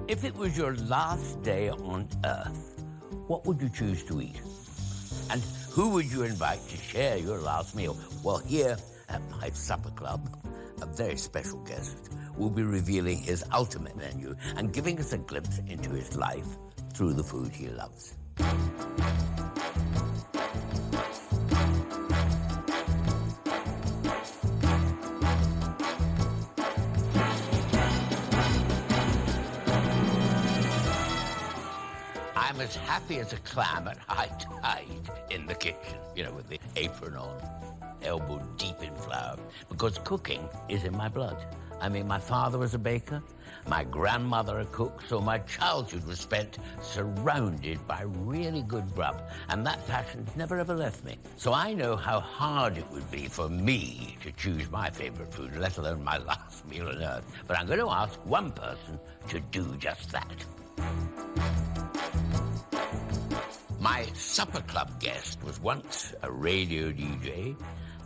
If it was your last day on Earth, what would you choose to eat? And who would you invite to share your last meal? Well, here at my supper club, a very special guest will be revealing his ultimate menu and giving us a glimpse into his life through the food he loves. I'm as happy as a clam at high tide in the kitchen, with the apron on, elbow deep in flour, because cooking is in my blood. I mean, my father was a baker, my grandmother a cook, so my childhood was spent surrounded by really good grub, and that passion's never ever left me. So I know how hard it would be for me to choose my favorite food, let alone my last meal on Earth. But I'm going to ask one person to do just that. My supper club guest was once a radio DJ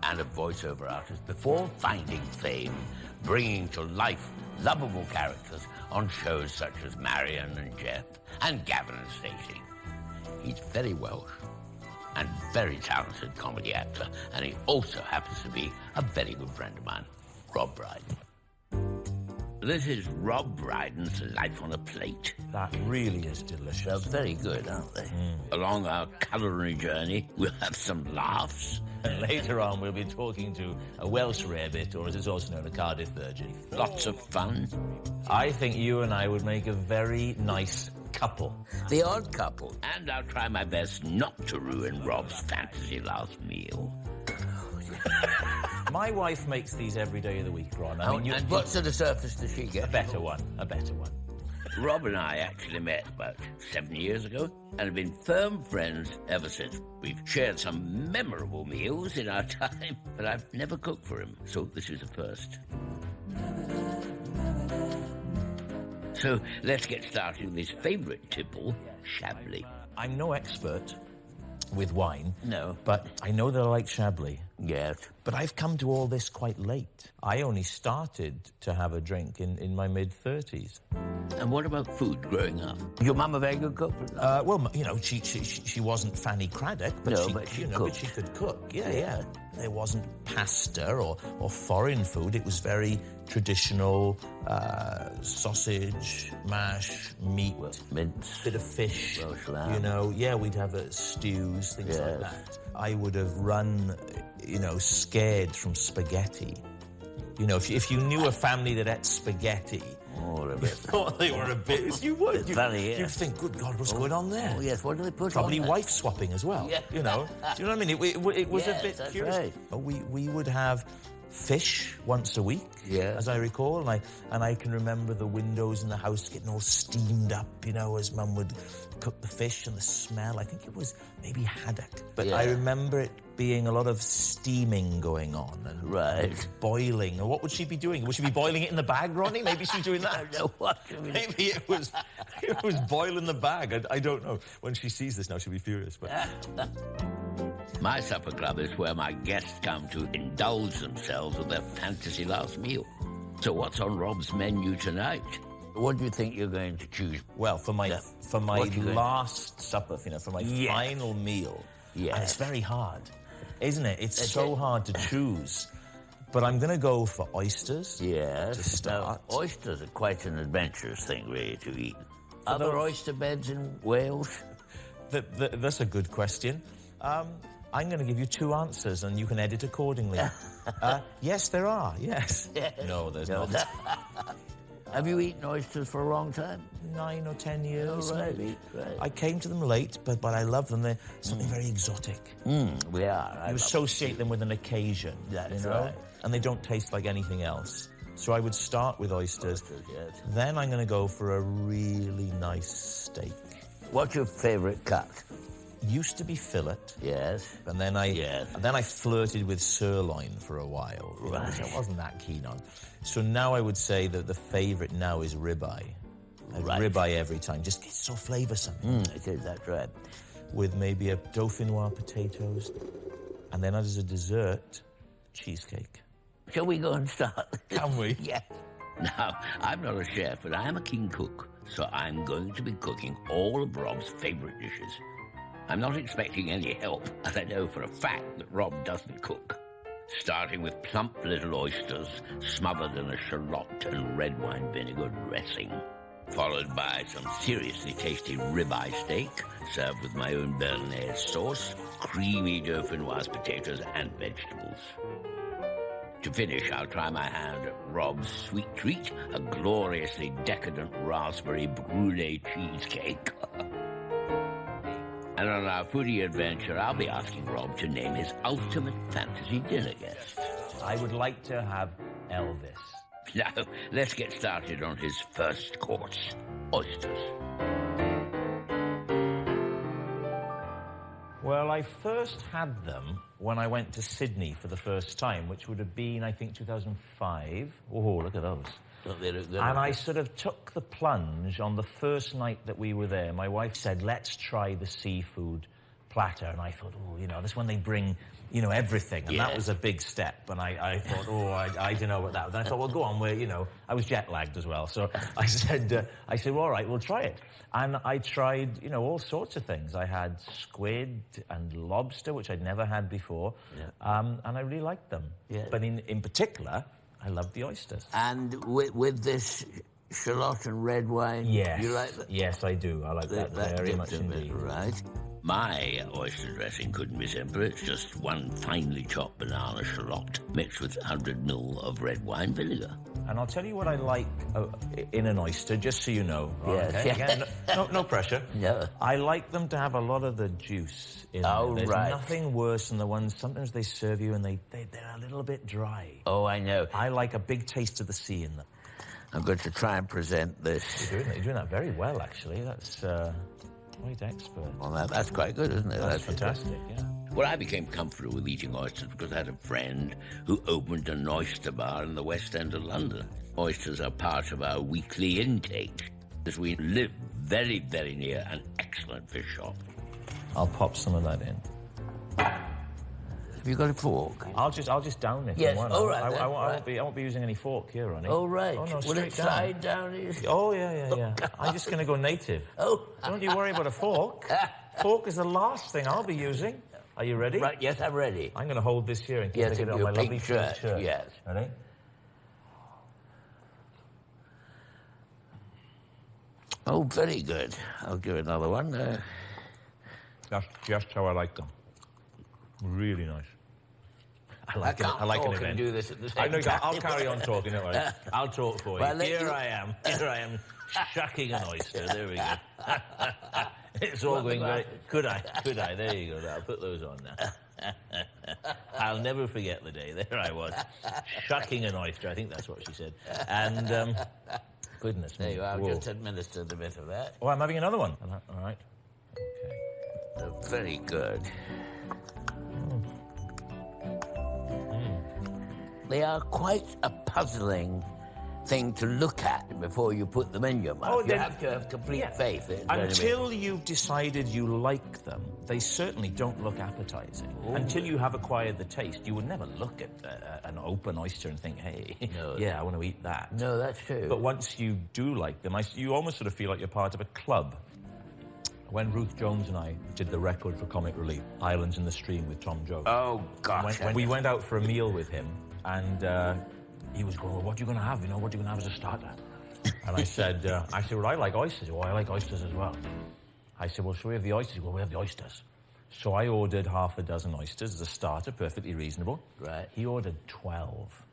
and a voiceover artist before finding fame, bringing to life lovable characters on shows such as Marion and Geoff and Gavin and Stacey. He's very Welsh and very talented comedy actor, and he also happens to be a very good friend of mine, Rob Brydon. This is Rob Brydon's Life on a Plate. That really is delicious. They're very good, aren't they? Along our culinary journey, we'll have some laughs. And later on, we'll be talking to a Welsh rarebit, or as it's also known, a Cardiff Virgin. Lots of fun. I think you and I would make a very nice couple. The odd couple. And I'll try my best not to ruin Rob's fantasy last meal. My wife makes these every day of the week, Ron. And what sort of surface does she get? A better one. Rob and I actually met about 7 years ago and have been firm friends ever since. We've shared some memorable meals in our time, but I've never cooked for him, so this is a first. So let's get started with his favourite tipple, Chablis. I'm no expert with wine. No. But I know that I like Chablis. Yes. But I've come to all this quite late. I only started to have a drink in my mid-30s. And what about food growing up? Your mum a very good cook? Well, she wasn't Fanny Craddock, but she could cook. Yeah. There wasn't pasta or foreign food. It was very traditional, sausage, mash, meat, mince, bit of fish. Welsh lamb. We'd have stews, things like that. I would have run, scared from spaghetti. If you knew a family that ate spaghetti, you thought they were a bit... You would. You'd think, good God, what's going on there? Oh, yes, what do they put Probably on wife swapping as well, Do you know what I mean? It was a bit curious. Right. But we would have fish once a week, as I recall, and I can remember the windows in the house getting all steamed up, as Mum would cook the fish and the smell. I think it was maybe haddock, but I remember it being a lot of steaming going on and boiling. And what would she be doing? Would she be boiling it in the bag, Ronnie? Maybe she's doing that. I don't know what. Maybe it was boiling the bag. I don't know. When she sees this now, she'll be furious. But my supper club is where my guests come to indulge themselves with their fantasy last meal. So what's on Rob's menu tonight? What do you think you're going to choose? Well, for my last supper, for my final meal, and it's very hard, isn't it? It's so hard to choose. But I'm going to go for oysters. Yes. To start. Now, oysters are quite an adventurous thing, really, to eat. Are there oyster beds in Wales? That's a good question. I'm going to give you two answers, and you can edit accordingly. Yes, there are. Yes. No, there's not. Have you eaten oysters for a long time? 9 or 10 years, maybe. Right. I came to them late, but I love them. They're something very exotic. We are. You associate them with an occasion. That's right. And they don't taste like anything else. So I would start with oysters. Yes. Then I'm going to go for a really nice steak. What's your favourite cut? Used to be fillet. Yes. And then I flirted with sirloin for a while, which I wasn't that keen on. So now I would say that the favourite now is ribeye. Ribeye every time. Just gets so flavoursome. It is, that's right. With maybe a dauphinoise potatoes. And then as a dessert, cheesecake. Shall we go and start? Can we? Yeah. Now, I'm not a chef, but I am a keen cook, so I'm going to be cooking all of Rob's favourite dishes. I'm not expecting any help, as I know for a fact that Rob doesn't cook. Starting with plump little oysters smothered in a shallot and red wine vinegar dressing, followed by some seriously tasty ribeye steak, served with my own béarnaise sauce, creamy dauphinoise potatoes and vegetables. To finish, I'll try my hand at Rob's sweet treat, a gloriously decadent raspberry brulee cheesecake. And on our foodie adventure, I'll be asking Rob to name his ultimate fantasy dinner guest. I would like to have Elvis. Now, let's get started on his first course, oysters. Well, I first had them when I went to Sydney for the first time, which would have been, I think, 2005. Oh, look at those. And I sort of took the plunge on the first night that we were there. My wife said, let's try the seafood platter. And I thought, oh, that's when they bring, everything. And that was a big step. And I thought, I don't know what that was. And I thought, well, go on, I was jet lagged as well. So I said, well, all right, we'll try it. And I tried, all sorts of things. I had squid and lobster, which I'd never had before. Yeah. And I really liked them. Yeah. But in particular, I loved the oysters. And with this shallot and red wine, yes. You like that? Yes, I do. I like that very much indeed. Right. My oyster dressing couldn't be simpler. It's just one finely chopped banana shallot mixed with 100 ml of red wine vinegar. And I'll tell you what I like in an oyster, just so you know. Yes. Okay? Again, no pressure. No. I like them to have a lot of the juice in there. There's nothing worse than the ones sometimes they serve you and they're a little bit dry. Oh, I know. I like a big taste of the sea in them. I'm going to try and present this. You're doing that very well, actually. That's quite expert. Well, that's quite good, isn't it? That's fantastic, yeah. Well, I became comfortable with eating oysters because I had a friend who opened an oyster bar in the West End of London. Oysters are part of our weekly intake, as we live very, very near an excellent fish shop. I'll pop some of that in. Have you got a fork? I'll just down it. Yes, all right. I won't be using any fork here, Ronnie. Oh, right. Oh, no, will it slide down? Oh, yeah. I'm just going to go native. Oh. Don't you worry about a fork. Fork is the last thing I'll be using. Are you ready? Right, yes, I'm ready. I'm going to hold this here in case I get it on my lovely shirt. Yes. Ready? Oh, very good. I'll give it another one. That's just how I like them. Really nice. I like an event. Do this at the same time. I'll carry on talking. Right? I'll talk for you. Well, Here I am, shucking an oyster. There we go. It's all going very... Could I? There you go. I'll put those on now. I'll never forget the day. There I was, shucking an oyster. I think that's what she said. And, goodness me. There you are. I've just administered a bit of that. Oh, I'm having another one. All right. Okay. Very good. They are quite a puzzling thing to look at before you put them in your mouth. You have to have complete faith in them. Until you've decided you like them, they certainly don't look appetizing. Ooh. Until you have acquired the taste, you would never look at an open oyster and think, hey, I want to eat that. No, that's true. But once you do like them, you almost sort of feel like you're part of a club. When Ruth Jones and I did the record for Comic Relief, Islands in the Stream with Tom Jones. Oh, gosh. When we went out for a meal with him, and he was going, well, what are you going to have? What are you going to have as a starter? And I said, well, I like oysters. Well, I like oysters as well. I said, well, shall we have the oysters? Well, we have the oysters. So I ordered half a dozen oysters as a starter, perfectly reasonable. Right. He ordered 12.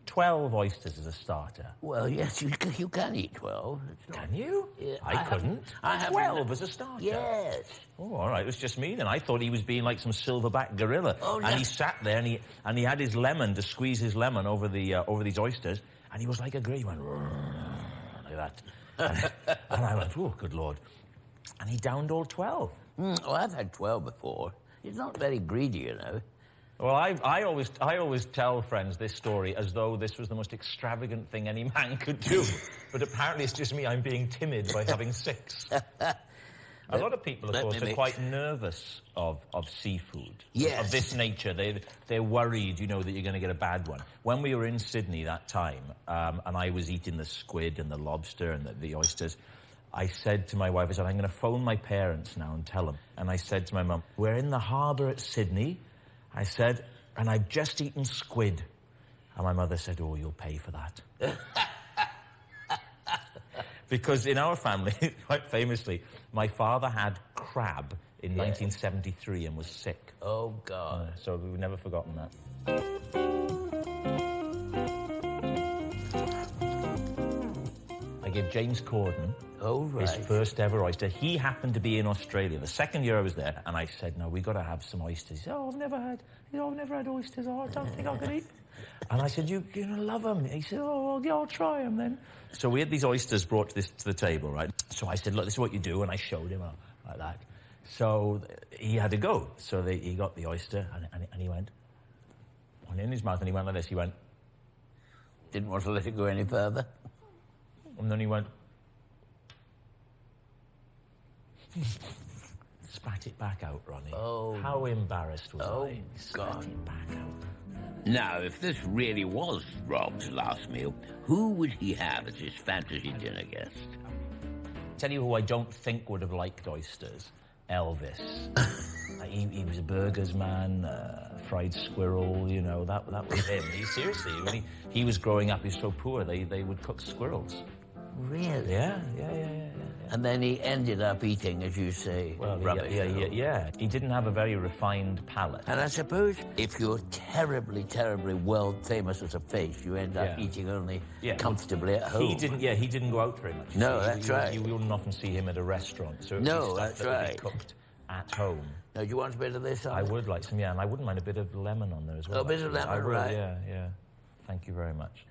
12 oysters as a starter. Well, yes, you can eat 12. Can you? Yeah, I couldn't. I have 12 as a starter? Yes. Oh, all right. It was just me then. I thought he was being like some silverback gorilla. Oh, no. And he sat there and he had his lemon to squeeze his lemon over these oysters, and he was like a grey. He went like that. And I went, oh, good Lord. And he downed all 12. Oh, I've had 12 before. He's not very greedy, you know. Well, I always tell friends this story as though this was the most extravagant thing any man could do. But apparently it's just me. I'm being timid by having 6. A lot of people, of course, are quite nervous of seafood. Yes. Of this nature. They're worried, you know, that you're going to get a bad one. When we were in Sydney that time, and I was eating the squid and the lobster and the oysters, I said to my wife, I said, I'm going to phone my parents now and tell them. And I said to my mum, we're in the harbour at Sydney, I said, and I've just eaten squid. And my mother said, oh, you'll pay for that. Because in our family, quite famously, my father had crab in 1973 and was sick. Oh, God. So we've never forgotten that. I gave James Corden his first ever oyster. He happened to be in Australia the second year I was there, and I said, no, we got to have some oysters. He said, I've never had oysters. Oh, I don't think I could eat. And I said, you're going to love them. He said, I'll try them then. So we had these oysters brought to the table, right? So I said, look, this is what you do, and I showed him like that. So he had to go. So he got the oyster, and he went, and in his mouth, and he went like this. He went... Didn't want to let it go any further. And then he went... Spat it back out, Ronnie. Oh. How embarrassed was I? God. Spat it back out. Now, if this really was Rob's last meal, who would he have as his fantasy dinner guest? Tell you who I don't think would have liked oysters. Elvis. He was a burgers man, fried squirrel, you know, that was him. Seriously, when he was growing up, he was so poor, they would cook squirrels. Really? Yeah. And then he ended up eating, as you say, rubbish. Yeah. He didn't have a very refined palate. And I suppose if you're terribly, terribly world famous as a face, you end up eating only comfortably at home. He didn't go out very much. No, that's right. You wouldn't often see him at a restaurant. So no, that's right. Cooked at home. Now, do you want a bit of this on I would like some, and I wouldn't mind a bit of lemon on there as well. A bit of lemon, right? Yeah. Thank you very much.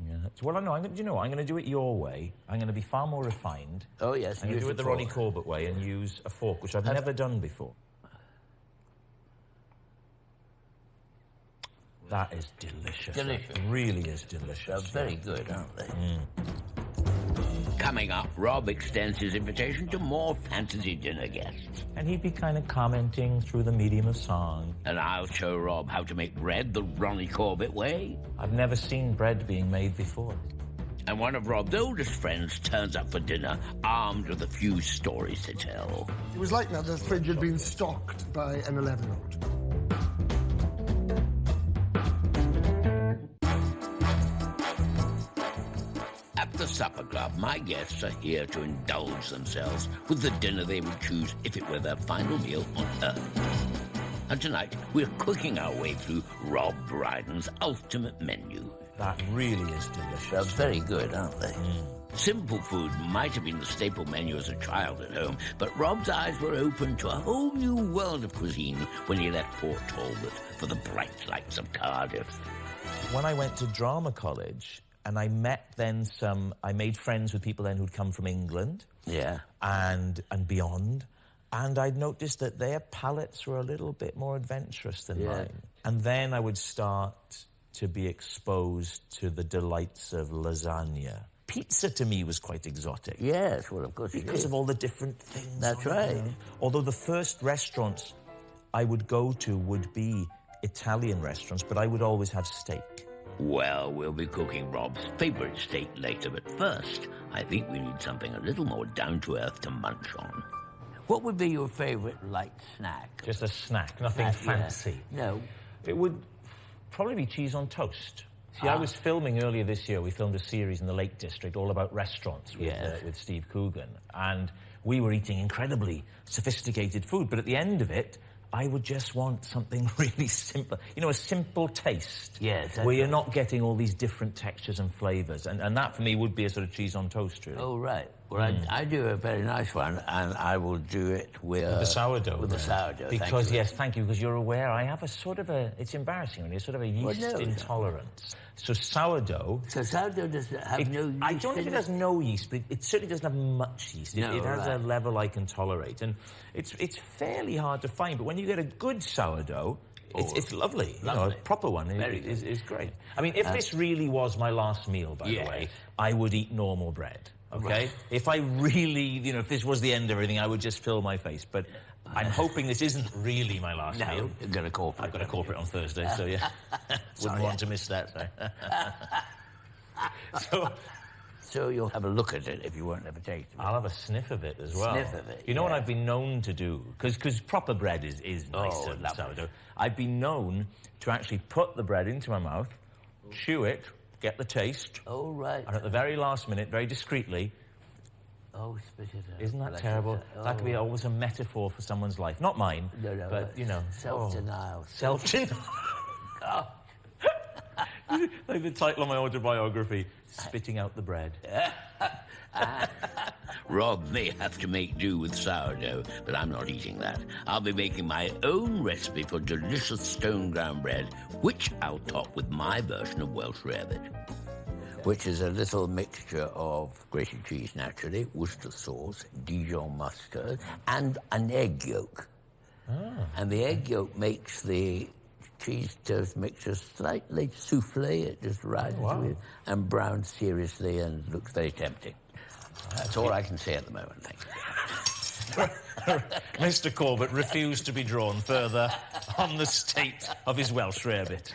Yeah. Well, I know. I'm going to do it your way. I'm going to be far more refined. Oh, yes. I'm going to do it the Ronnie Corbett way and use a fork, which I've never done before. That is delicious. Delicious. It really is delicious. They're very good, aren't they? Coming up, Rob extends his invitation to more fantasy dinner guests. And he'd be kind of commenting through the medium of song. And I'll show Rob how to make bread the Ronnie Corbett way. I've never seen bread being made before. And one of Rob's oldest friends turns up for dinner, armed with a few stories to tell. It was like that the fridge had been stocked by an 11-year-old. At the supper club, my guests are here to indulge themselves with the dinner they would choose if it were their final meal on Earth. And tonight, we're cooking our way through Rob Brydon's ultimate menu. That really is delicious. They're very good, aren't they? Simple food might have been the staple menu as a child at home, but Rob's eyes were open to a whole new world of cuisine when he left Port Talbot for the bright lights of Cardiff. When I went to drama college, and I made friends with people then who'd come from England. Yeah. And beyond. And I'd noticed that their palates were a little bit more adventurous than mine. And then I would start to be exposed to the delights of lasagna. Pizza to me was quite exotic. Yes, well, of course because of all the different things. That's right. There. Although the first restaurants I would go to would be Italian restaurants, but I would always have steak. Well, we'll be cooking Rob's favourite steak later, but first, I think we need something a little more down-to-earth to munch on. What would be your favourite light snack? Just a snack, nothing fancy. No. It would probably be cheese on toast. See, I was filming earlier this year, we filmed a series in the Lake District all about restaurants with Steve Coogan, and we were eating incredibly sophisticated food, but at the end of it, I would just want something really simple. You know, a simple taste. Yes. Where you're not getting all these different textures and flavours. And that, for me, would be a sort of cheese on toast, really. Oh, right. Well, I do a very nice one, and I will do it with the sourdough. With the sourdough, because, thank you, because you're aware I have a sort of it's embarrassing, really, a sort of a yeast intolerance. So sourdough... So sourdough does have no yeast? I don't know if it has no yeast, but it certainly doesn't have much yeast. It has a level I can tolerate. And it's fairly hard to find, but when you get a good sourdough... It's lovely. You know, a proper one is great. I mean, if this really was my last meal, by the way, I would eat normal bread. okay? If I really, you know, if this was the end of everything, I would just fill my face. But I'm hoping this isn't really my last meal. You've got a corporate. I've got a corporate on Thursday, so yeah. Wouldn't want to miss that. So you'll have a look at it if you won't have a taste of it. I'll have a sniff of it as well. Sniff of it, You know what I've been known to do? Because proper bread is nicer than lovely. sourdough. I've been known to actually put the bread into my mouth, chew it, get the taste, Oh, right. and at the very last minute, very discreetly, Oh, spit it out. isn't that Like terrible? that. That could be always a metaphor for someone's life. Not mine, No, but, you know. Self-denial. Self-denial. Like the title of my autobiography, Spitting Out the Bread. Rob may have to make do with sourdough, but I'm not eating that. I'll be making my own recipe for delicious stone-ground bread, which I'll top with my version of Welsh rarebit, which is a little mixture of grated cheese, naturally, Worcester sauce, Dijon mustard, and an egg yolk. And the egg yolk makes the cheese toast mixture slightly souffle. It just rises with and browns seriously and looks very tempting. That's all I can say at the moment, thank you. Mr. Corbett refused to be drawn further on the state of his Welsh rarebit.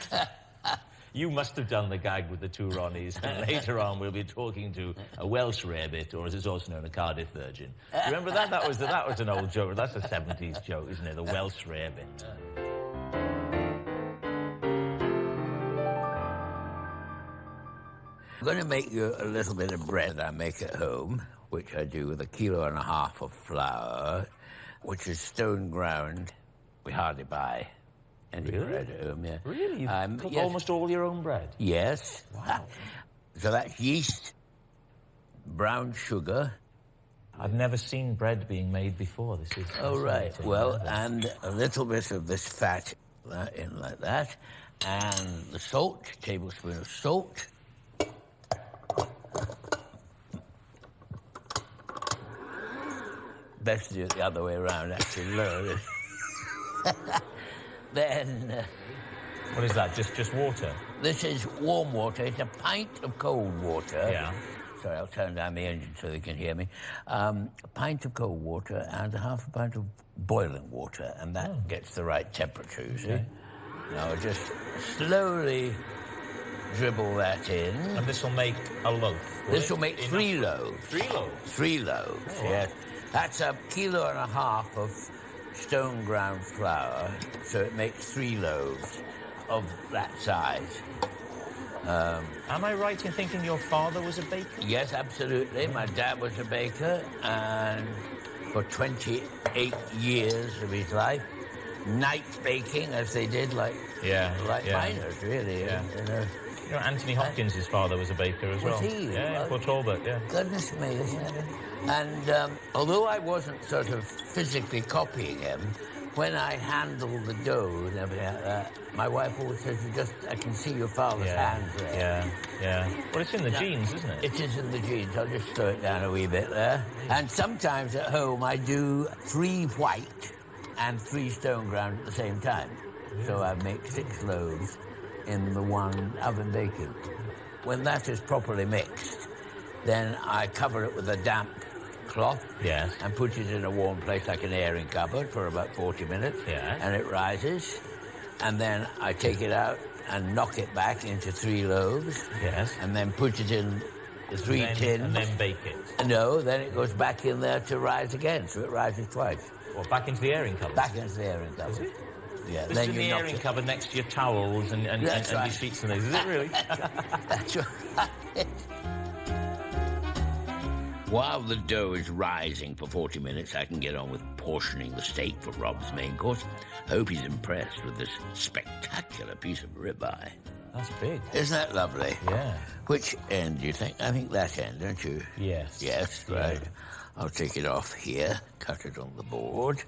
You must have done the gag with the two Ronnies, and later on we'll be talking to a Welsh rarebit, or as it's also known, a Cardiff virgin. Remember that? That was an old joke. That's a 70s joke, isn't it? The Welsh rarebit. I'm going to make you a little bit of bread I make at home, which I do with 1.5 kilos of flour, which is stone ground. We hardly buy any bread at home, yeah. Really? You cook yes. almost all your own bread? Yes. Wow. So that's yeast, brown sugar. I've never seen bread being made before. This is Oh, right. fascinating. Well, and a little bit of this fat in like that, and the salt, tablespoon of salt. Best to do it the other way around, actually. Lower. Then... What is that? Just water? this is warm water. It's a pint of cold water. Yeah. Sorry, I'll turn down the engine so they can hear me. A pint of cold water and half a pint of boiling water, and that gets the right temperature, you see. Now, just slowly dribble that in. And this will make a loaf. This will make 3 loaves. 3 loaves? 3 loaves, yes. That's 1.5 kilos of stone ground flour, so it makes 3 loaves of that size. Am I right in thinking your father was a baker? Yes, absolutely. My dad was a baker, and for 28 years of his life, night baking, as they did, like miners, really. Yeah. You know. You know, Anthony Hopkins' father was a baker as well. Was he? Yeah, in Port Talbot, yeah. Goodness me, isn't it? And although I wasn't sort of physically copying him, when I handled the dough and everything like that, my wife always says, I can see your father's hands there. Yeah. Well, it's in the genes, isn't it? It is in the genes. I'll just slow it down a wee bit there. And sometimes at home I do 3 white and 3 stone ground at the same time. So I make 6 loaves in the one oven baking. When that is properly mixed, then I cover it with a damp cloth and put it in a warm place like an airing cupboard for about 40 minutes, and it rises. And then I take it out and knock it back into 3 loaves, and then put it in the 3 tins. And then bake it. No, then it goes back in there to rise again, so it rises twice. Or back into the airing cupboard? Back into the airing cupboard. Is it? Yeah, this then is in you the knock airing it. cupboard next to your towels and your sheets and things. Is it really? That's right. While the dough is rising for 40 minutes, I can get on with portioning the steak for Rob's main course. I hope he's impressed with this spectacular piece of ribeye. That's big. Isn't that lovely? Yeah. Which end do you think? I think that end, don't you? Yes. Yes, right. I'll take it off here, cut it on the board.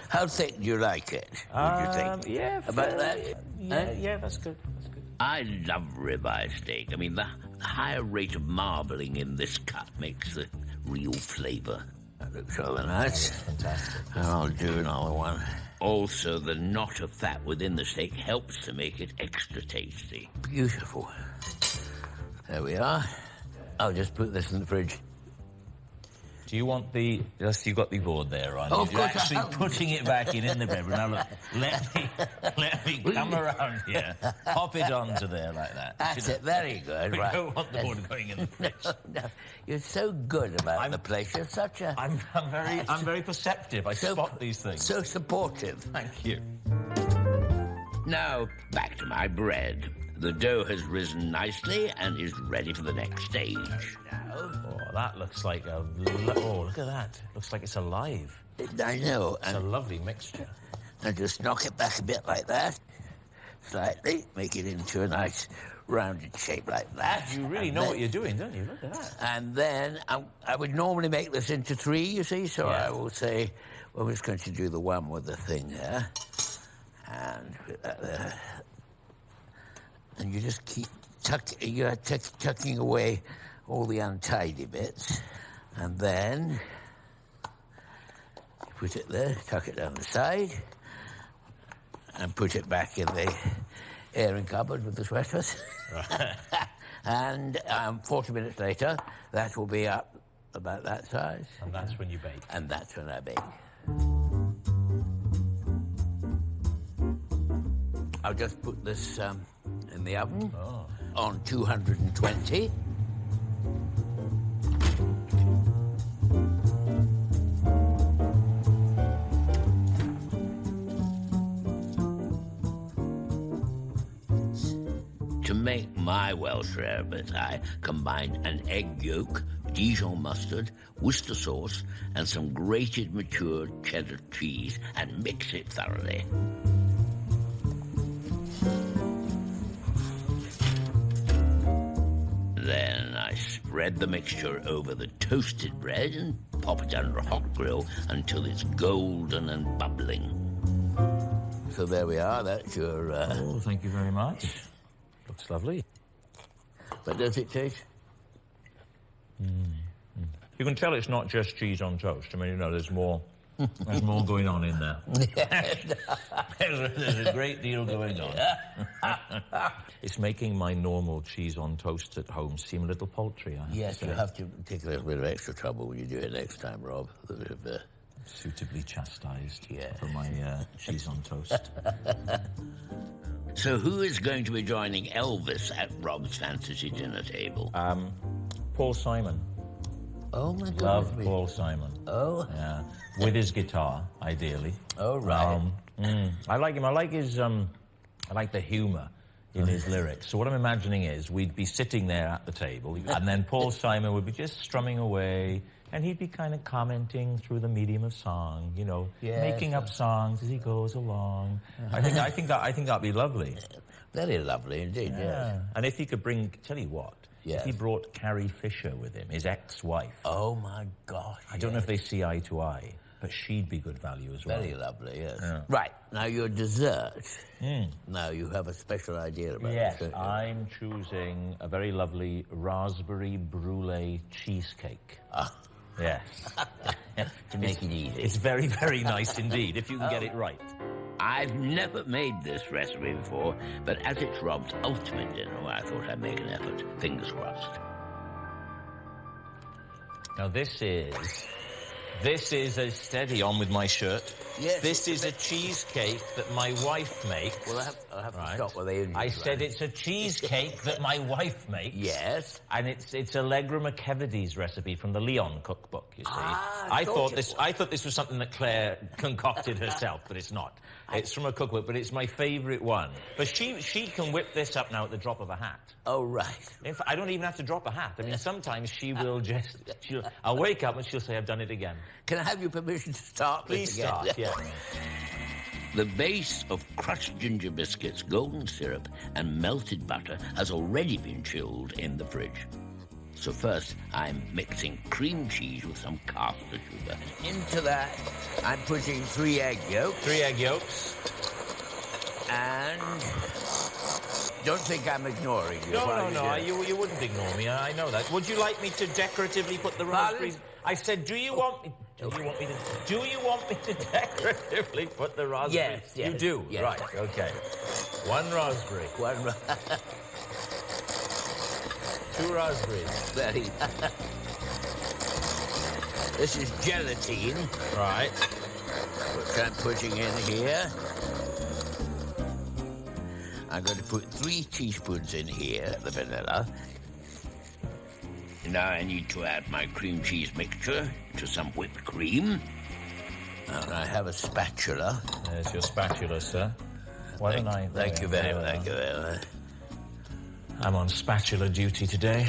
How thick do you like it, would you think? Yeah. About that? Yeah, that's good. That's good. I love ribeye steak. I mean, the higher rate of marbling in this cut makes the real flavour. That looks rather nice. Fantastic. And I'll do another one. Also, the knot of fat within the steak helps to make it extra tasty. Beautiful. There we are. I'll just put this in the fridge. Do you want the... Yes, you've got the board there, Ronnie. Oh, of You're course actually I have. putting it back in the pepper. Now, look, let me come around here. Pop it onto there like that. That's it. Very good. We Right. don't want the board going in the fridge. No, you're so good about the place. You're such a... I'm very perceptive. I spot these things. So supportive. Thank you. Now, back to my bread. The dough has risen nicely and is ready for the next stage. Oh, that looks like a... Oh, look at that. Looks like it's alive. I know. It's a lovely mixture. And just knock it back a bit like that. Slightly. Make it into a nice rounded shape like that. You really know what you're doing, don't you? Look at that. And then I would normally make this into 3, you see, so Yeah. I will say, well, we're just going to do the one with the thing there. And put that there. And you just keep tucking away all the untidy bits. And then you put it there, tuck it down the side, and put it back in the airing cupboard with the sweaters. Right. And 40 minutes later, that will be up about that size. And that's when you bake. And that's when I bake. I'll just put this in the oven on 220. To make my Welsh rarebit, I combined an egg yolk, Dijon mustard, Worcester sauce, and some grated matured cheddar cheese, and mix it thoroughly. Then I spread the mixture over the toasted bread and pop it under a hot grill until it's golden and bubbling. So there we are, that's your... Oh, thank you very much. Looks lovely. But does it taste? You can tell it's not just cheese on toast. I mean, you know, there's more going on in there. There's a great deal going on. It's making my normal cheese on toast at home seem a little paltry, I have Yes, to you say. have to take a little bit of extra trouble when you do it next time, Rob. Suitably chastised Yeah. for my cheese on toast. So who is going to be joining Elvis at Rob's fantasy dinner table? Paul Simon. Oh, my God. Love Paul Simon. Oh? Yeah. With his guitar, ideally. Oh, right. I like him. I like his... I like the humour in his lyrics. So what I'm imagining is we'd be sitting there at the table, and then Paul Simon would be just strumming away, and he'd be kind of commenting through the medium of song, you know, making up songs as he goes along. I think that'd be lovely. Very lovely indeed, yes. And if he could bring... Tell you what. Yes. If he brought Carrie Fisher with him, his ex-wife. Oh, my gosh. I don't know if they see eye to eye, but she'd be good value as well. Very lovely, yes. Yeah. Right, now your dessert. Now you have a special idea about Yes, this, don't you? I'm choosing a very lovely raspberry brulee cheesecake. Yes. To make it easy. It's very, very nice indeed, if you can get it right. I've never made this recipe before, but as it's Rob's ultimate dinner, I thought I'd make an effort. Fingers crossed. Now this is a steady on with my shirt. Yes. This is a cheesecake that my wife makes. Well, I'll have to Right. stop where they I said it's a cheesecake that my wife makes. Yes. And it's Allegra McKevidy's recipe from the Leon cookbook, you see. I thought it I thought this was something that Claire concocted herself, but it's not. It's from a cookbook, but it's my favourite one. But she can whip this up now at the drop of a hat. Oh, right. In fact, I don't even have to drop a hat. I mean, sometimes she will I'll wake up and she'll say, I've done it again. Can I have your permission to start Please this again? start, yeah. The base of crushed ginger biscuits, golden syrup, and melted butter has already been chilled in the fridge. So first, I'm mixing cream cheese with some caster sugar. Into that, I'm putting 3 egg yolks. 3 egg yolks. And don't think I'm ignoring you. No, you wouldn't ignore me. I know that. Would you like me to decoratively put the raspberries? I said, do you want me to decoratively put the raspberries? Yes. You do? Yes. Right, okay. 1 raspberry. 2 raspberries. Very. This is gelatine, Right. which I'm putting in here. I'm going to put 3 teaspoons in here, the vanilla. Now I need to add my cream cheese mixture to some whipped cream. And I have a spatula. There's your spatula, sir. Why don't I... Thank you very much. Thank you very much. I'm on spatula duty today.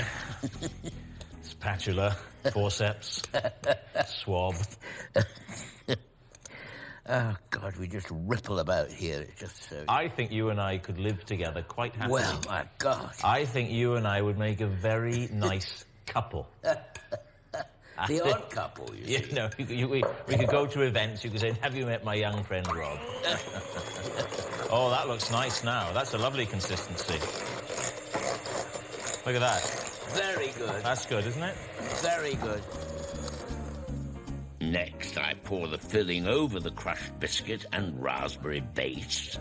Spatula, forceps, swab. Oh, God, we just ripple about here. It's just so... I think you and I could live together quite happily. Well, my God. I think you and I would make a very nice couple. The odd couple, you see. You know, we could go to events. You could say, have you met my young friend, Rob? Oh, that looks nice now. That's a lovely consistency. Look at that. Very good. That's good, isn't it? Very good. Next, I pour the filling over the crushed biscuit and raspberry base.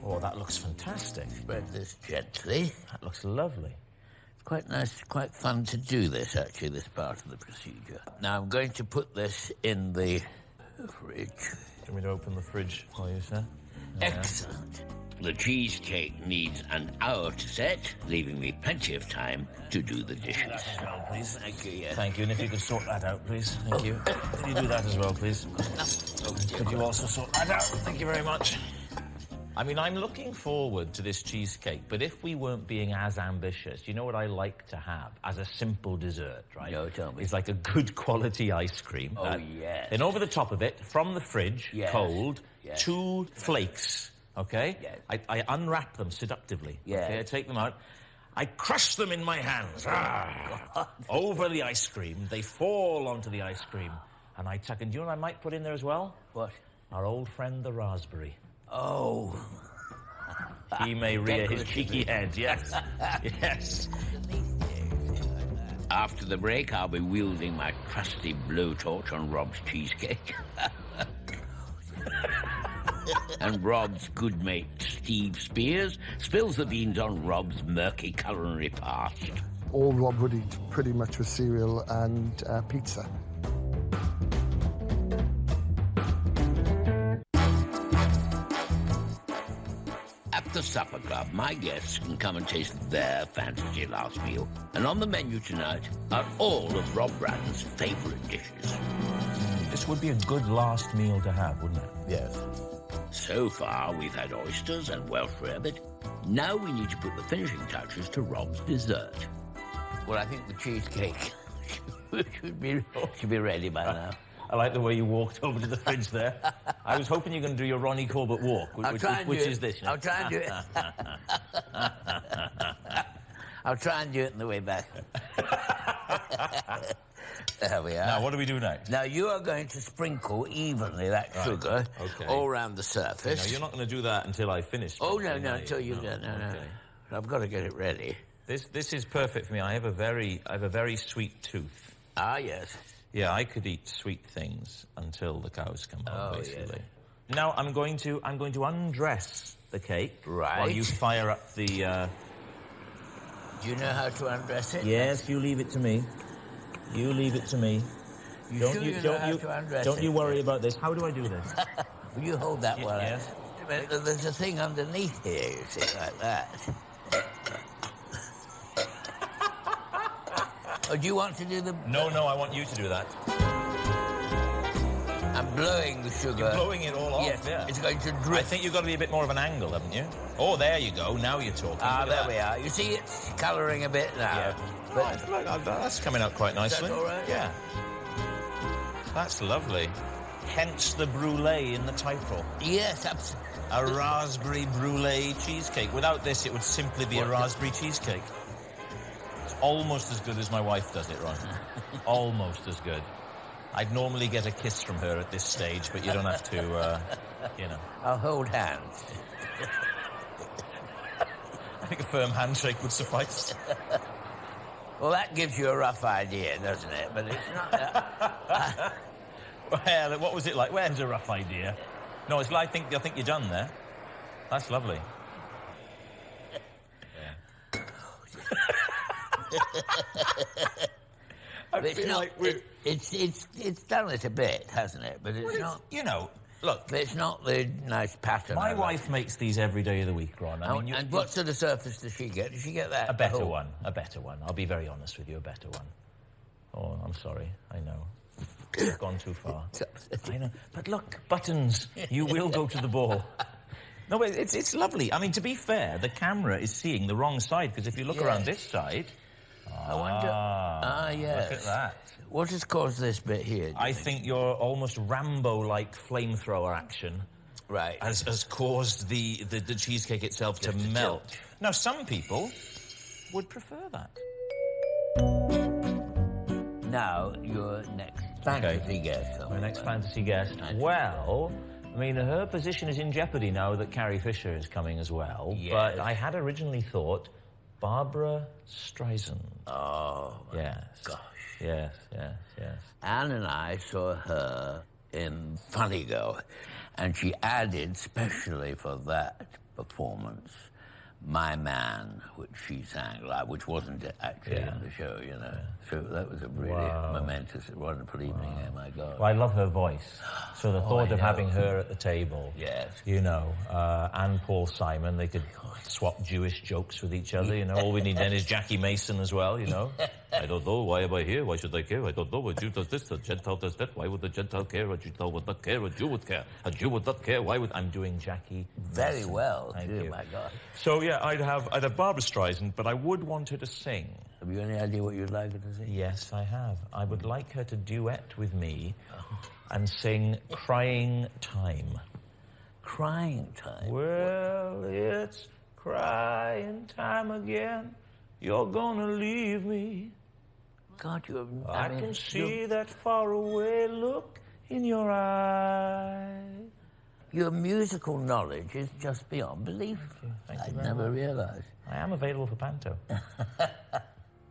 Oh, that looks fantastic. Spread this gently. That looks lovely. It's quite nice, quite fun to do this, actually, this part of the procedure. Now, I'm going to put this in the fridge. Do you want me to open the fridge for you, sir? Excellent. The cheesecake needs an hour to set, leaving me plenty of time to do the dishes. Well, please. Thank you, yes. Thank you, and if you could sort that out, please. Thank you. Could you do that as well, please? Could you also sort that out? Thank you very much. I mean, I'm looking forward to this cheesecake, but if we weren't being as ambitious, you know what I like to have as a simple dessert, right? No, tell me. It's like a good quality ice cream. Oh, yes. Then over the top of it, from the fridge, Yes. cold, Yes. 2 flakes, okay? Yes. I unwrap them seductively. Yes. Okay, I take them out. I crush them in my hands. Over the ice cream. They fall onto the ice cream. And I tuck in. Do you know what I might put in there as well? What? Our old friend, the raspberry. Oh. He may rear his cheeky head, yes. Yes. After the break, I'll be wielding my trusty blowtorch on Rob's cheesecake. And Rob's good mate, Steve Spiers, spills the beans on Rob's murky culinary past. All Rob would eat pretty much was cereal and pizza. At the supper club, my guests can come and taste their fantasy last meal. And on the menu tonight are all of Rob Brydon's favourite dishes. This would be a good last meal to have, wouldn't it? Yes. So far, we've had oysters and Welsh rarebit. Now we need to put the finishing touches to Rob's dessert. Well, I think the cheesecake should be ready by now. I like the way you walked over to the fridge there. I was hoping you were going to do your Ronnie Corbett walk, which is this. You know? I'll try and do it. I'll try and do it on the way back. There we are. Now, what do we do next? Now, you are going to sprinkle evenly that sugar all around the surface. No, you're not going to do that until I finish. Oh, no, until you've done. No. I've got to get it ready. This is perfect for me. I have a very sweet tooth. Ah, yes. Yeah, I could eat sweet things until the cows come home, basically. Yes. Now I'm going to undress the cake while you fire up the. Do you know how to undress it? Yes, you leave it to me. You leave it to me. Don't you worry about this. How do I do this? Will you hold that one? Yes. There's a thing underneath here, you see, like that. Oh, do you want to do the... No, I want you to do that. I'm blowing the sugar. You're blowing it all off, yes, yeah. It's going to drip. I think you've got to be a bit more of an angle, haven't you? Oh, there you go. Now you're talking. Ah, there we are. You see, it's colouring a bit now. Yeah. But Look, that's coming out quite nicely. Is that all right? Yeah. That's lovely. Hence the brulee in the title. yes, absolutely. A raspberry brulee cheesecake. Without this, it would simply be a raspberry cheesecake. It's almost as good as my wife does it, Ron. Almost as good. I'd normally get a kiss from her at this stage, but you don't have to, you know. I'll hold hands. I think a firm handshake would suffice. Well, that gives you a rough idea, doesn't it? But it's not that... Well, what was it like? Where's a rough idea? No, it's like, I think you're done there. That's lovely. It's not. It's done it a bit, hasn't it? But it's not. You know, look. But it's not the nice pattern. My wife makes these every day of the week, Ron. And what sort of surface does she get? Does she get that? A better one. A better one. I'll be very honest with you. A better one. Oh, I'm sorry. I know. I've gone too far. I know. But look, buttons. You will go to the ball. No, but it's lovely. I mean, to be fair, the camera is seeing the wrong side, because if you look around this side... I wonder... yes. Look at that. What has caused this bit here? I think your almost Rambo-like flamethrower action has caused the cheesecake itself to melt. Tilt. Now, some people would prefer that. Now, your next fantasy guest. My next fantasy guest. Well, I mean, her position is in jeopardy now that Carrie Fisher is coming as well. Yes. But I had originally thought Barbara Streisand. Oh, my gosh. Yes. Anne and I saw her in Funny Girl, and she added, specially for that performance, My Man, which she sang live, which wasn't actually in the show, you know. So that was a really momentous, wonderful evening, oh my God. Well, I love her voice. So the thought of having her at the table, you know, and Paul Simon, they could swap Jewish jokes with each other, you know. All we need then is Jackie Mason as well, you know. I don't know, why am I here? Why should I care? I don't know, a Jew does this, a Gentile does that. Why would a Gentile care? A Gentile would not care, a Jew would care. A Jew would not care, why would... I'm doing Jackie Very Mason. well, Thank dear, you. my God. So, yeah, I'd have Barbara Streisand, but I would want her to sing. Have you any idea what you'd like her to sing? Yes, I have. I would like her to duet with me and sing Crying Time. Crying Time? Well, it's crying time again. You're gonna leave me. God, I can see that faraway look in your eye. Your musical knowledge is just beyond belief. Thank you I very never much. realised. I am available for panto.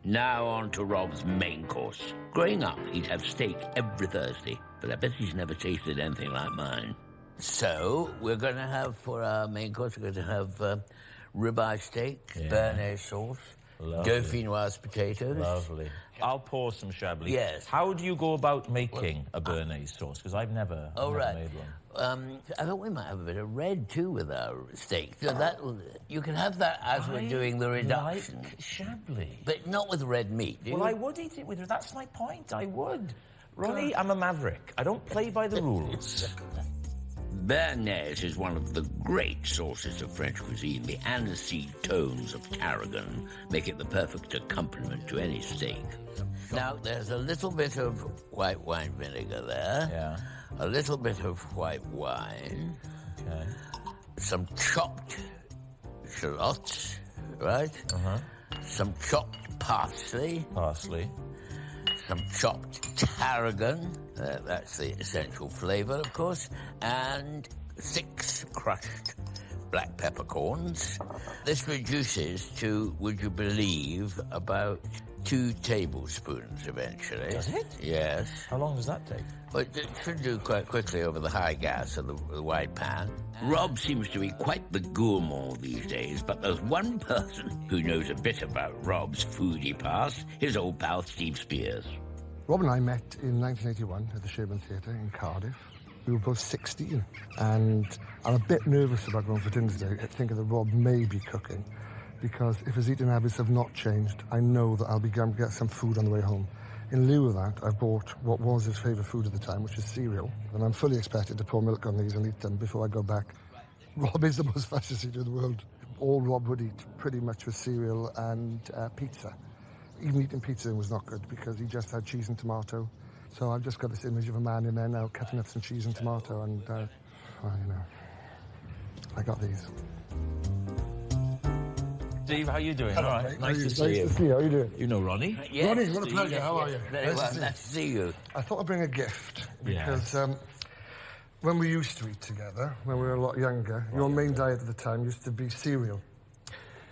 Now on to Rob's main course. Growing up, he'd have steak every Thursday, but I bet he's never tasted anything like mine. So, we're going to have, for our main course, we're going to have ribeye steak, béarnaise sauce, dauphinoise potatoes. Lovely. I'll pour some Chablis. Yes. How do you go about making a béarnaise sauce? Because I've never made one. I thought we might have a bit of red, too, with our steak. So you can have that as we're doing the reduction. Like Chablis. But not with red meat, do you? Well, I would eat it with... That's my point. I would. Ronnie, I'm a maverick. I don't play by the rules. Béarnaise is one of the great sources of French cuisine. The aniseed tones of tarragon make it the perfect accompaniment to any steak. Now, there's a little bit of white wine vinegar there. Yeah. A little bit of white wine. Okay. Some chopped shallots, right? Some chopped parsley. Some chopped tarragon. That's the essential flavour, of course. And 6 crushed black peppercorns. This reduces to, would you believe, about 2 tablespoons eventually. Does it? Yes. How long does that take? But it should do quite quickly over the high gas of the wide pan. Rob seems to be quite the gourmand these days, but there's one person who knows a bit about Rob's foodie past, his old pal Steve Spiers. Rob and I met in 1981 at the Sherman Theatre in Cardiff. We were both 16, and I'm a bit nervous about going for dinner today, thinking that Rob may be cooking, because if his eating habits have not changed, I know that I'll be going to get some food on the way home. In lieu of that, I've bought what was his favourite food at the time, which is cereal, and I'm fully expected to pour milk on these and eat them before I go back. Rob is the most fastest eater in the world. All Rob would eat pretty much was cereal and pizza. Even eating pizza was not good because he just had cheese and tomato. So I've just got this image of a man in there now cutting up some cheese and tomato, and, well, you know, I got these. Steve, how you doing? Hello, All right, mate. nice to see you. Nice to see you. How are you doing? You know Ronnie? Yes, Ronnie, what a pleasure. How are you? Very Nice well, to see you. nice to see you. I thought I'd bring a gift because when we used to eat together, when we were a lot younger, your main diet at the time used to be cereal,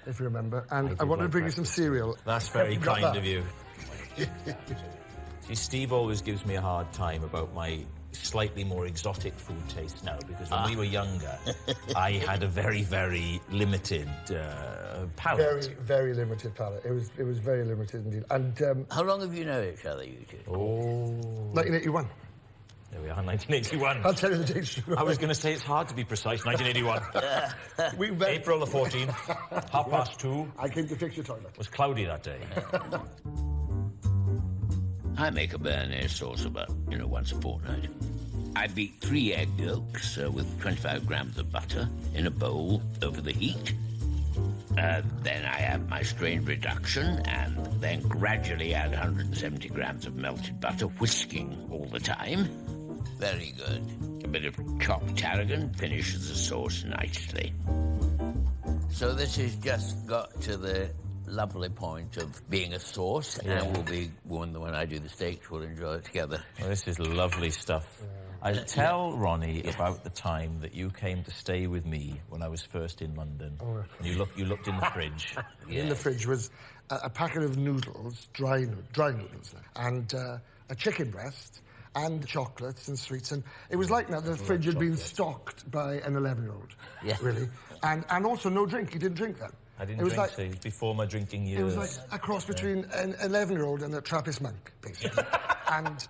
if you remember. And I wanted to bring you some cereal. That's very Got kind that? of you. See, Steve always gives me a hard time about my slightly more exotic food taste now, because when we were younger, I had a very, very limited palate. Very, very limited palate. It was very limited indeed. And How long have you known each other, you two? 1981. There we are, 1981. I'll tell you the date. I was going to say it's hard to be precise, 1981. We met. April the 14th, 2:30. I came to fix your toilet. It was cloudy that day. I make a béarnaise sauce about, once a fortnight. I beat 3 egg yolks with 25 grams of butter in a bowl over the heat. Then I add my strained reduction and then gradually add 170 grams of melted butter, whisking all the time. Very good. A bit of chopped tarragon finishes the sauce nicely. So this has just got to the lovely point of being a sauce, and will be when I do the steaks, we'll enjoy it together. Well, this is lovely stuff. I tell Ronnie about the time that you came to stay with me when I was first in London. Oh. And you looked in the fridge. In the fridge was a packet of noodles, dry noodles, and a chicken breast, and chocolates and sweets. And it was like that the fridge had been stocked by an 11-year-old, really. And also no drink. He didn't drink then. I didn't drink, so it was before my drinking years. It was like a cross between an 11-year-old and a Trappist monk, basically. And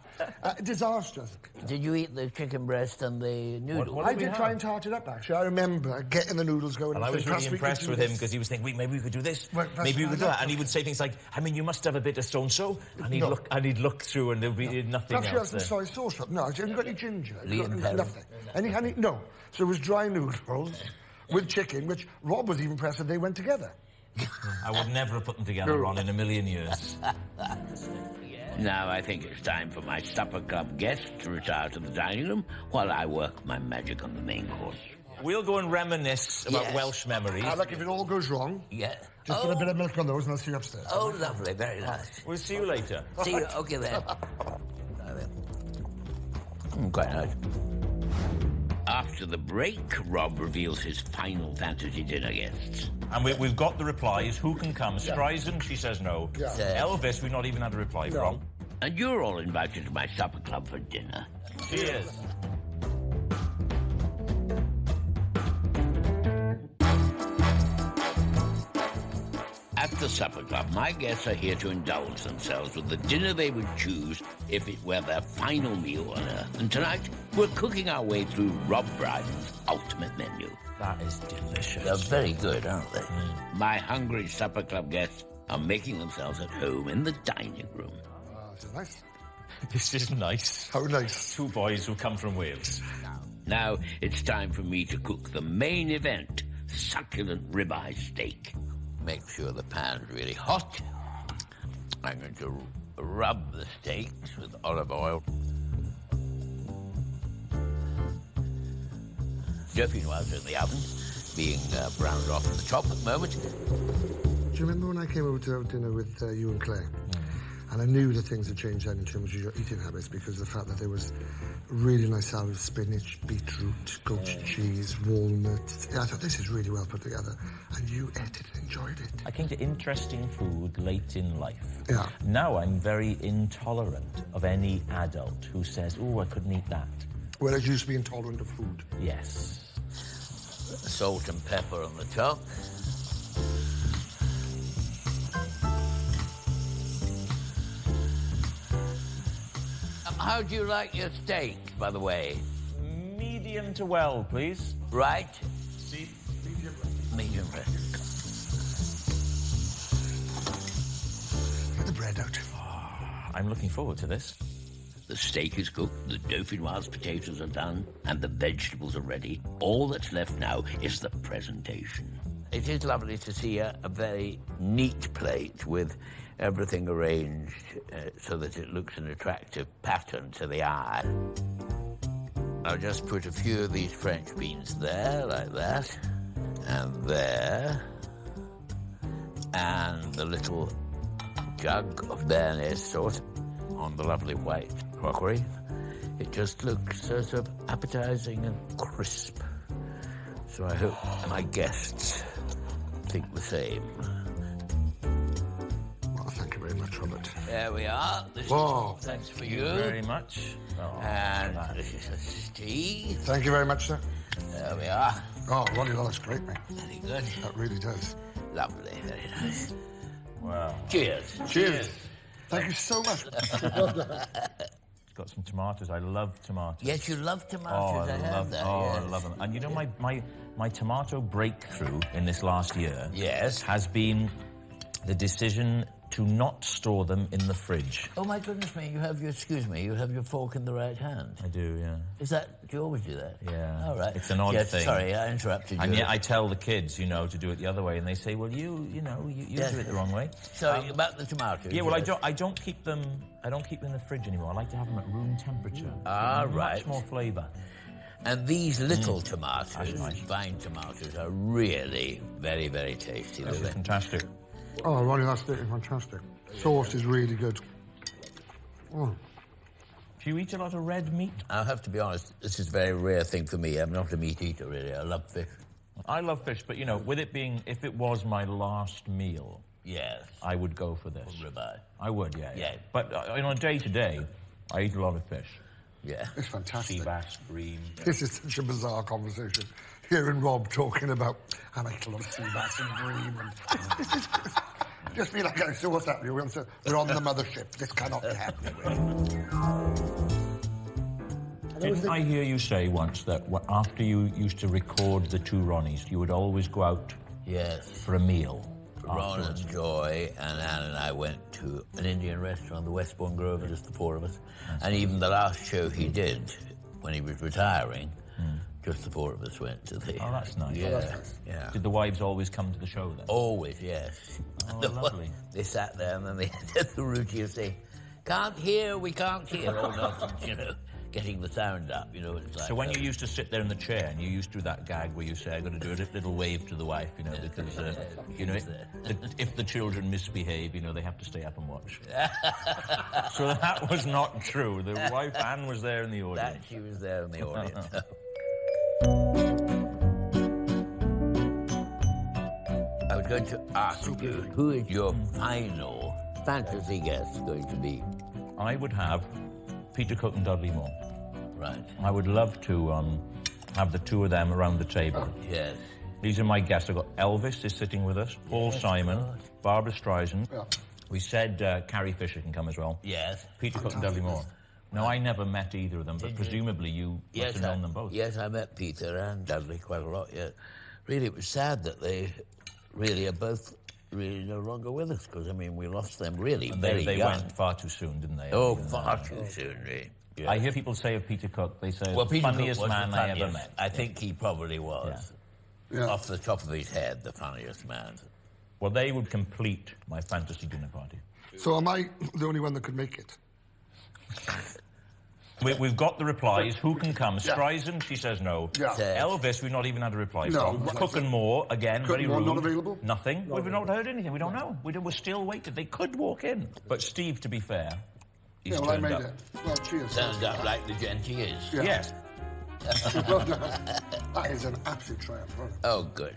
disastrous. Did you eat the chicken breast and the noodles? I did try and tart it up, actually. I remember getting the noodles going. And I was really impressed with him, because he was thinking, maybe we could do this. Maybe we could do that. And he would say things like, you must have a bit of so-and-so. And he'd look through and there'd be nothing else. Perhaps you have some soy sauce up. No, I haven't got any ginger. Nothing. Perry. No. So it was dry noodles with chicken, which Rob was even impressed that they went together. I would never have put them together, Ron, in a million years. Now I think it's time for my supper club guests to retire to the dining room while I work my magic on the main course. We'll go and reminisce about Welsh memories. Like if it all goes wrong, just put a bit of milk on those and I'll see you upstairs. Oh, lovely, very nice. We'll see you later. See you, okay then. Quite nice. After the break, Rob reveals his final fantasy dinner guests. And we've got the replies. Who can come? Streisand, she says no. Elvis, we've not even had a reply from. And you're all invited to my supper club for dinner. Cheers. At the supper club, my guests are here to indulge themselves with the dinner they would choose if it were their final meal on Earth. And tonight, we're cooking our way through Rob Brydon's ultimate menu. That is delicious. They're very good, aren't they? My hungry supper club guests are making themselves at home in the dining room. Is it nice? This is nice. How nice. 2 boys who come from Wales. Now it's time for me to cook the main event, succulent ribeye steak. Make sure the pan's really hot. I'm going to rub the steaks with olive oil. Dauphinoise in the oven, being browned off at the top at the moment. Do you remember when I came over to have dinner with you and Claire? And I knew that things had changed then in terms of your eating habits, because of the fact that there was really nice salad with spinach, beetroot, goat cheese, walnuts. I thought, this is really well put together. And you ate it and enjoyed it. I came to interesting food late in life. Yeah. Now I'm very intolerant of any adult who says, I couldn't eat that. Whereas you used to be intolerant of food. Yes. Salt and pepper on the top. How do you like your steak, by the way? Medium to well, please. Right? See? Medium rare. Get the bread out. I'm looking forward to this. The steak is cooked, the dauphinoise potatoes are done, and the vegetables are ready. All that's left now is the presentation. It is lovely to see a very neat plate with everything arranged so that it looks an attractive pattern to the eye. I'll just put a few of these French beans there, like that, and there, and the little jug of béarnaise sauce on the lovely white crockery. It just looks sort of appetizing and crisp. So I hope my guests think the same. Well, thank you very much, Robert. There we are. Thanks for you. Thank you very much. Oh, And this is a Steve. Thank you very much, sir. There we are. Oh, Ronnie, that looks great, mate. Very good. That really does. Lovely. Very nice. wow. Cheers. Cheers. Thank you so much. Got some tomatoes. I love tomatoes. Yes, you love tomatoes. Oh, I have that. Oh, yes. I love them. And you know, my tomato breakthrough in this last year Yes. has been the decision to not store them in the fridge. Oh, my goodness me. You have your fork in the right hand. I do, yeah. Do you always do that? Yeah. All right. It's an odd thing. Sorry, I interrupted you. And yet I tell the kids, you know, to do it the other way, and they say, well, you do it the wrong way. So about the tomatoes. Yeah, well, yes. I don't keep them in the fridge anymore. I like to have them at room temperature. Ah, right. Much more flavour. And these little tomatoes, nice. vine tomatoes, are really very, very tasty. This is fantastic. Oh, Ronnie, that's fantastic. Sauce is really good. Oh. Do you eat a lot of red meat? I'll have to be honest, this is a very rare thing for me. I'm not a meat eater, really. I love fish. I love fish, but, you know, with it being, if it was my last meal, Yes. I would go for this. Ribeye. I would, yeah. Yeah. But on a day-to-day, I eat a lot of fish. Yeah. It's fantastic. Sea bass, bream. This is such a bizarre conversation. Hearing Rob talking about, I like a lot of sea bass and bream. And just be like, so what's happening? We're on the mothership. This cannot be happening. Didn't I hear you say once that after you used to record the two Ronnies, you would always go out Yes. for a meal? Ron afterwards? and Joy and Anne and I went to an Indian restaurant, the Westbourne Grove, just the four of us. And even the last show he did, when he was retiring, just the four of us went to the... Oh, that's nice. Yeah, yeah. Did the wives always come to the show then? Always, yes. Oh, lovely. They sat there and then they did the routine of saying, we can't hear, all nonsense, you know, getting the sound up, you know. It's like So when you used to sit there in the chair and you used to do that gag where you say, I'm going to do a little wave to the wife, you know, because, you know, if the children misbehave, you know, they have to stay up and watch. So that was not true. The wife, Anne, was there in the audience. That she was there in the audience. I was going to ask you, who is your final fantasy guest going to be? I would have Peter Cook and Dudley Moore. Right. I would love to have the two of them around the table. Yes. These are my guests. I've got Elvis is sitting with us, Paul Simon, Barbara Streisand. Yeah. We said Carrie Fisher can come as well. Yes. Peter Cook and Dudley Moore. No, I never met either of them, but presumably you must have known them both. Yes, I met Peter and Dudley quite a lot, yeah. Really, it was sad that they really are both really no longer with us, because, I mean, we lost them really very They young. went far too soon, didn't they? Oh, far too soon, really. Yeah. I hear people say of Peter Cook, they say, Well, the Peter Cook funniest was man the I ever funniest. met. I think he probably was. Yeah. Off the top of his head, the funniest man. Well, they would complete my fantasy dinner party. So am I the only one that could make it? We've got the replies. Who can come? Streisand, she says no. Yeah. Elvis, we've not even had a reply No. from. Cook and Moore, again, Cook very and Moore, rude. not available? Nothing. We've not heard anything. We don't know. We're still waiting. They could walk in. But Steve, to be fair, he's Yeah, well, I turned made up. it. Well, cheers. Turned up like the gent he is. Yeah. Yes. Well done. That is an absolute triumph. Right? Oh, good.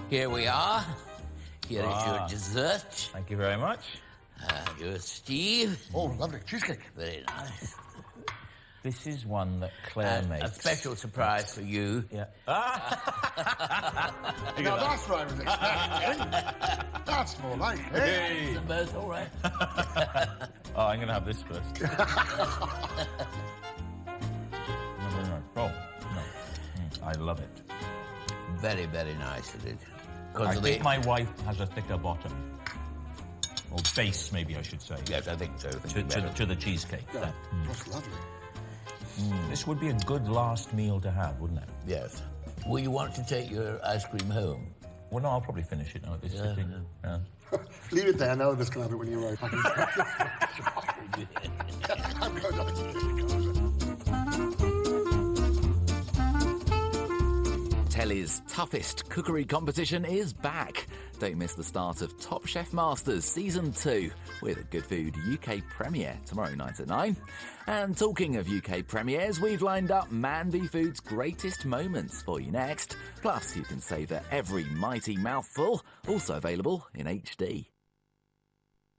Here we are. Here is your dessert. Thank you very much. Your Steve. Oh, lovely. Cheesecake. Very nice. This is one that Claire And makes. a special surprise for you. Yeah. Now that's what I was expecting. That's more like it. Hey. It's both all right. Oh, I'm going to have this first. No. Oh, no. I love it. Very, very nice it is. I think my wife has a thicker bottom. Or base, maybe I should say. Yes, I think so. To the cheesecake. Yeah, that's lovely. This would be a good last meal to have, wouldn't it? Yes. Will you want to take your ice cream home? Well, no, I'll probably finish it now at this sitting. Yeah. Leave it there. Now Elvis can have it when you arrive. I'm going to Telly's toughest cookery competition is back. Don't miss the start of Top Chef Masters Season 2 with a Good Food UK premiere tomorrow night at 9. And talking of UK premieres, we've lined up Man v Food's greatest moments for you next. Plus, you can savour every mighty mouthful, also available in HD.